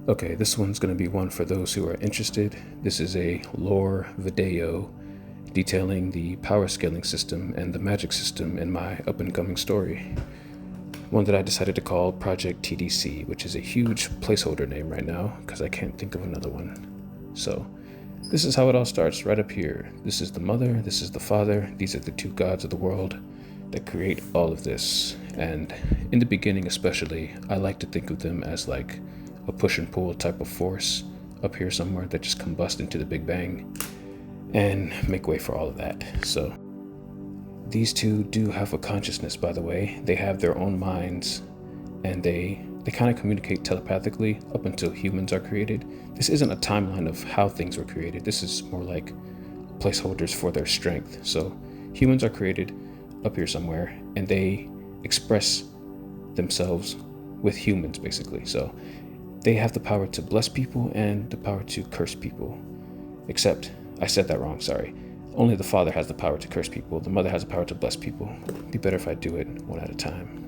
Okay, this one's going to be one for those who are interested. This is a lore video detailing the power scaling system and the magic system in my up-and-coming story. One that I decided to call Project TDC, which is a huge placeholder name right now because I can't think of another one. So, this is how it all starts right up here. This is the mother, this is the father, these are the two gods of the world that create all of this. And in the beginning especially, I like to think of them as like a push and pull type of force up here somewhere that just combust into the Big Bang and make way for all of that. So these two do have a consciousness, by the way. They have their own minds, and they kind of communicate telepathically up until humans are created. This isn't a timeline of how things were created. This is more like placeholders for their strength. So humans are created up here somewhere, and they express themselves with humans, basically. So they have the power to bless people and the power to curse people. Except, I said that wrong, sorry. Only the father has the power to curse people. The mother has the power to bless people. It'd be better if I do it one at a time.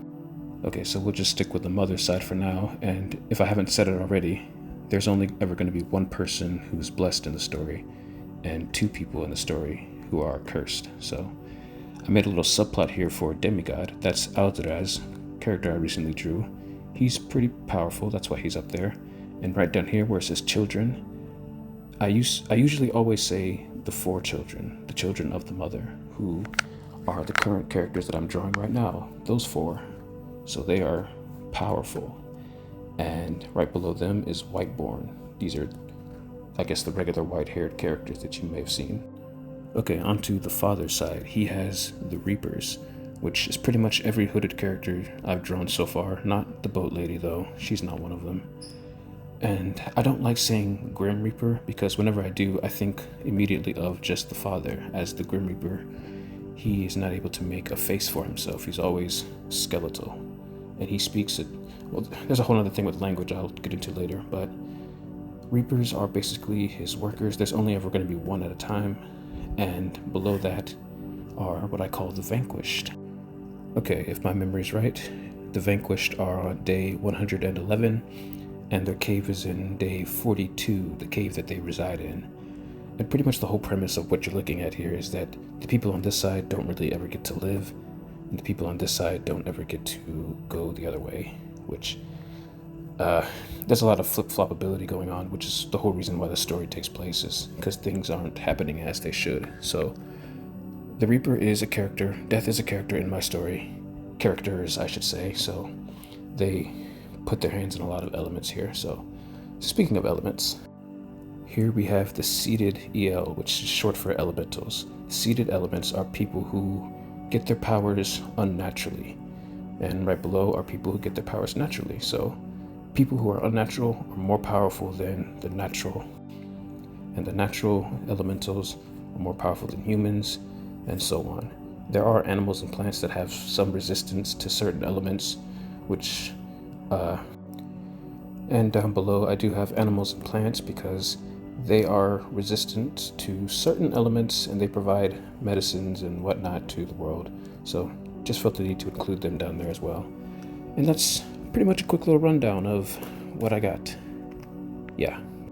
Okay, so we'll just stick with the mother's side for now. And if I haven't said it already, there's only ever going to be one person who's blessed in the story and two people in the story who are cursed. So I made a little subplot here for Demigod. That's Aldraz, character I recently drew. He's pretty powerful, that's why he's up there. And right down here where it says children, I usually always say the four children, the children of the mother, who are the current characters that I'm drawing right now, those four. So they are powerful. And right below them is Whiteborn. These are, I guess, the regular white-haired characters that you may have seen. Okay, onto the father's side. He has the Reapers, which is pretty much every hooded character I've drawn so far. Not the boat lady, though. She's not one of them. And I don't like saying Grim Reaper because whenever I do, I think immediately of just the father as the Grim Reaper. He is not able to make a face for himself. He's always skeletal. And he speaks it. Well, there's a whole other thing with language I'll get into later, but Reapers are basically his workers. There's only ever going to be one at a time. And below that are what I call the Vanquished. Okay, if my memory's right, the Vanquished are on day 111. And their cave is in day 42, the cave that they reside in. And pretty much the whole premise of what you're looking at here is that the people on this side don't really ever get to live, and the people on this side don't ever get to go the other way, which there's a lot of flip-flop ability going on, which is the whole reason why the story takes place, is because things aren't happening as they should. So the Reaper is a character, Death is a character in my story, characters I should say, so they put their hands in a lot of elements here. So speaking of elements, here we have the seated EL, which is short for elementals. Seated elements are people who get their powers unnaturally, and right below are people who get their powers naturally. So people who are unnatural are more powerful than the natural, and the natural elementals are more powerful than humans, and so on. There are animals and plants that have some resistance to certain elements, which and down below I do have animals and plants because they are resistant to certain elements and they provide medicines and whatnot to the world. So just felt the need to include them down there as well. And that's pretty much a quick little rundown of what I got. Yeah.